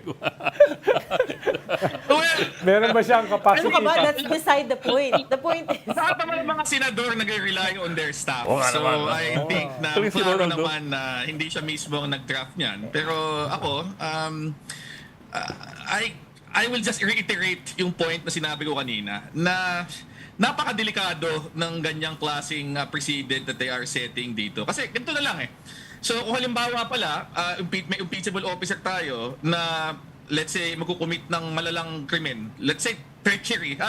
Meron ba siyang capacity? Ano ka ba? That's beside the point. The point is... Lahat naman ng mga senador nag-rely on their staff. So I think na Tuloy si klaro Ronaldo. naman na hindi siya mismo ang nag-draft niyan. Pero ako, I will just reiterate yung point na sinabi ko kanina na napakadelikado ng ganyang klaseng precedent that they are setting dito. Kasi ganito na lang eh. So kung halimbawa pala, may impeachable officer tayo na let's say magkukumit ng malalang krimen. Let's say treachery,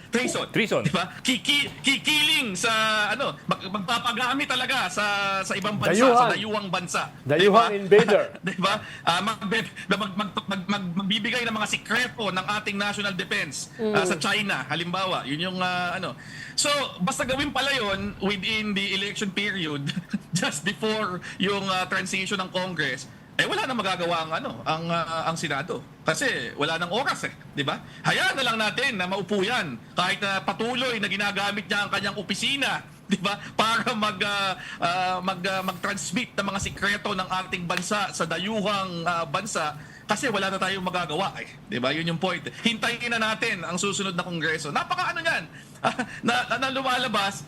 treason. Treason. Diba? Kikiling sa magpapagamit talaga sa ibang bansa, sa dayuhang bansa. Dayuhang invader. Diba? Magbibigay ng mga sikreto ng ating national defense sa China, halimbawa. Yun yung So, basta gawin pala yun within the election period, just before yung transition ng Congress, wala na magagawa ang Senado. Kasi wala nang oras di ba? Hayaan na lang natin na maupo yan kahit na patuloy na ginagamit niya ang kanyang opisina, di ba? Para mag-transmit ng mga sikreto ng ating bansa sa dayuhang bansa kasi wala na tayong magagawa di ba? Yun yung point. Hintayin na natin ang susunod na kongreso. Napaka niyan na lumalabas.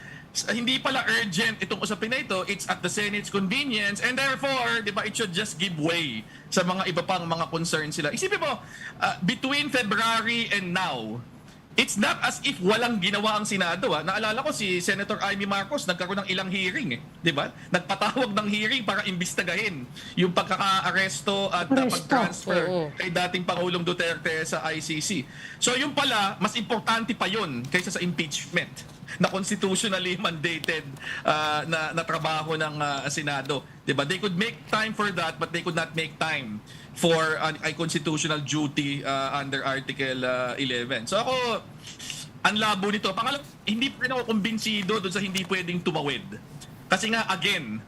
hindi pala urgent itong usapin na ito, it's at the Senate's convenience, and therefore, di ba, it should just give way sa mga iba pang mga concerns sila. Isipin mo, between February and now, it's not as if walang ginawa ang Senado. Naalala ko si Senator Amy Marcos, nagkaroon ng ilang hearing, di ba? Nagpatawag ng hearing para imbestigahin yung pagkaka-aresto at pag-transfer kay dating Pangulong Duterte sa ICC. So yung pala, mas importante pa yun kaysa sa impeachment na constitutionally mandated na trabaho ng Senado. Diba? They could make time for that, but they could not make time for a constitutional duty under Article 11. So ako, ang labo nito. Pangalawa, hindi pa rin ako kumbinsido doon sa hindi pwedeng tumawid. Kasi nga, again,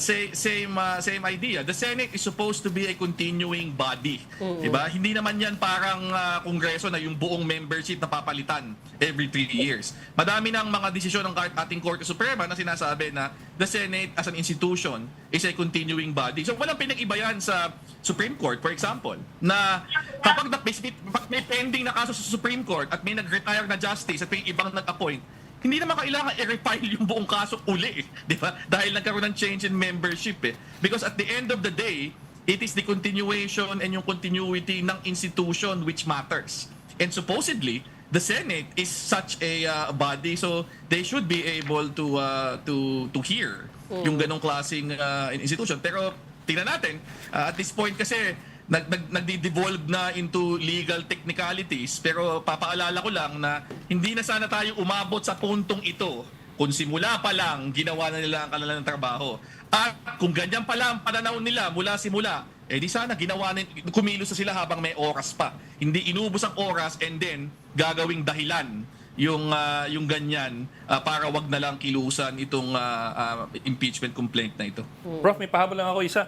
same idea. The Senate is supposed to be a continuing body. Diba? Hindi naman yan parang kongreso na yung buong membership na papalitan every 3 years. Madami ng mga desisyon ng ating Korte Suprema na sinasabi na the Senate as an institution is a continuing body. So walang pinag-iba yan sa Supreme Court, for example, na kapag may pending na kaso sa Supreme Court at may nag-retire na justice at may ibang nag-appoint, hindi naman kailangan i-refile yung buong kaso uli, di ba? Dahil nagkaroon ng change in membership Because at the end of the day, it is the continuation and yung continuity ng institution which matters. And supposedly, the Senate is such a body, so they should be able to hear yung ganong klaseng institution. Pero tingnan natin, at this point kasi, nagdi-devolve na into legal technicalities, pero papaalala ko lang na hindi na sana tayo umabot sa puntong ito kung simula pa lang ginawa na nila ang kanilang trabaho. At kung ganyan pa lang pananaw nila mula simula, di sana ginawa na, kumilos na sila habang may oras pa. Hindi inubos ang oras and then gagawing dahilan yung ganyan para wag na lang kilusan itong impeachment complaint na ito. Prof, may pahabol lang ako isa.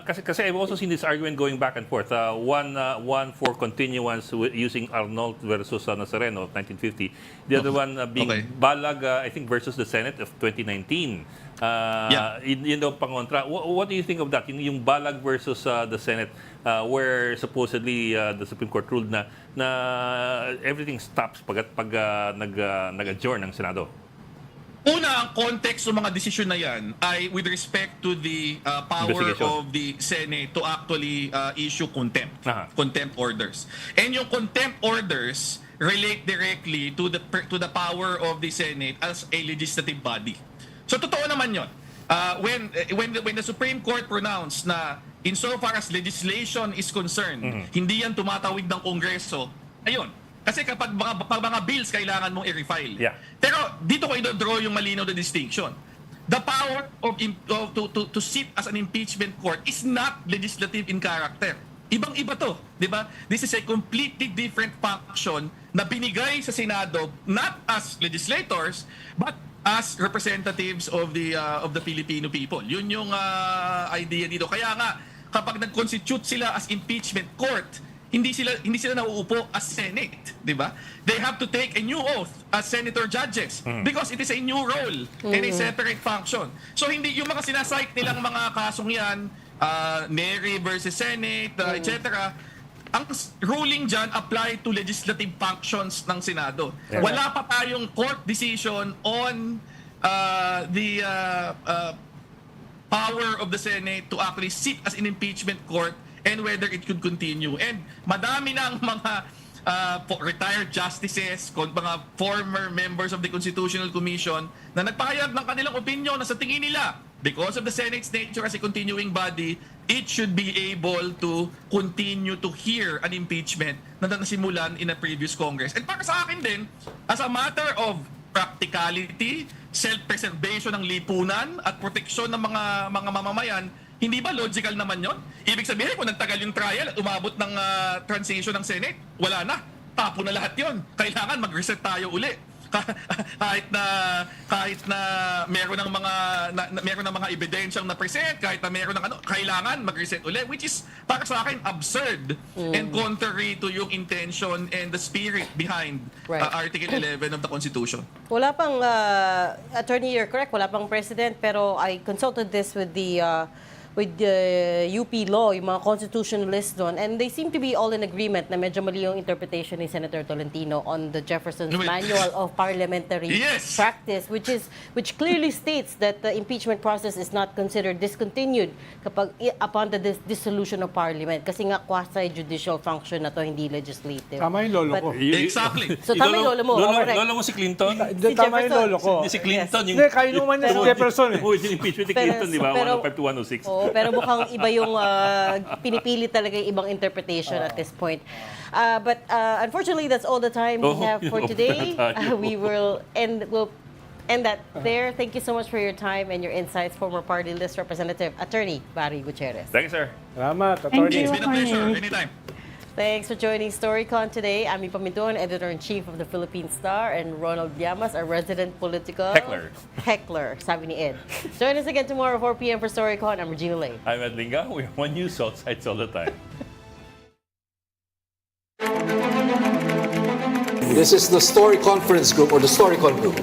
Kasi I've also seen this argument going back and forth. One for continuance using Arnold versus Nazareno of 1950. The other one being Balag, I think, versus the Senate of 2019. Yun daw pangontra. What do you think of that? Yung Balag versus the Senate, where supposedly the Supreme Court ruled na everything stops pag nag-adjourn ng Senado. Una, ang context ng mga desisyon na yan ay with respect to the power of the Senate to actually issue contempt orders. And yung contempt orders relate directly to the power of the Senate as a legislative body. So totoo naman yun. When the Supreme Court pronounced na insofar as legislation is concerned, hindi yan tumatawid ng Kongreso, ayun. Kasi kapag mga bills, kailangan mong i-refile. Yeah. Pero dito ko i-draw yung malinaw na distinction. The power to sit as an impeachment court is not legislative in character. Ibang-iba to, di ba? This is a completely different function na binigay sa Senado not as legislators, but as representatives of the Filipino people. Yun yung idea dito. Kaya nga, kapag nag-constitute sila as impeachment court, hindi sila nauupo as Senate, di ba? They have to take a new oath as senator judges because it is a new role and a separate function. So hindi yung mga sinasite nilang mga kasong yan, Neri versus Senate, etc. Ang ruling dyan apply to legislative functions ng Senado. Yeah. Wala pa tayong court decision on the power of the Senate to actually sit as an impeachment court and whether it could continue. And madami ng mga retired justices, mga former members of the Constitutional Commission na nagpahayag ng kanilang opinion na sa tingin nila, because of the Senate's nature as a continuing body, it should be able to continue to hear an impeachment na nasimulan in a previous Congress. And para sa akin din, as a matter of practicality, self-preservation ng lipunan at proteksyon ng mga mamamayan, hindi ba logical naman yon? Ibig sabihin, kung nagtagal yung trial at umabot ng transition ng Senate, wala na. Tapo na lahat yon. Kailangan mag-reset tayo uli. kahit na meron ng mga ebidensyang na-present, kahit na meron ng kailangan mag-reset uli, which is para sa akin absurd and contrary to yung intention and the spirit behind Article 11 of the Constitution. Wala pang, Attorney, you're correct, wala pang president, pero I consulted this with the with UP law, yung mga constitutionalists doon, and they seem to be all in agreement na medyo mali yung interpretation ni Senator Tolentino on the Jefferson's Manual of Parliamentary Yes. Practice, which clearly states that the impeachment process is not considered discontinued upon the dissolution of Parliament. Kasi nga quasi-judicial function na to, hindi legislative. Tama yung lolo But- ko. Exactly. So tama yung lolo mo. Correct. Lolo mo si Clinton? Hindi, tama yung Jefferson. lolo ko. Hindi si Clinton. Hindi, kainuman niya si Jefferson eh. Yung impeachment ni Clinton, di ba? Pero- 105 to 106. Oo, pero mukhang iba yung pinipili talaga yung ibang interpretation at this point. But unfortunately, that's all the time we have for today. We'll end that there. Thank you so much for your time and your insights, former party list representative, Attorney Barry Gutierrez. Thank you, sir. Salamat, Thank attorney. you. It's been a pleasure. Anytime. Thanks for joining Storycon today. I'm Pamintuan, Editor-in-Chief of the Philippine Star, and Ronald Llamas, our resident political heckler, sabi ni Ed. Join us again tomorrow, 4 p.m. for Storycon. I'm Regina Lay. I'm Ed Linga. We're one news outsides all the time. This is the Story Conference Group or the Storycon Group.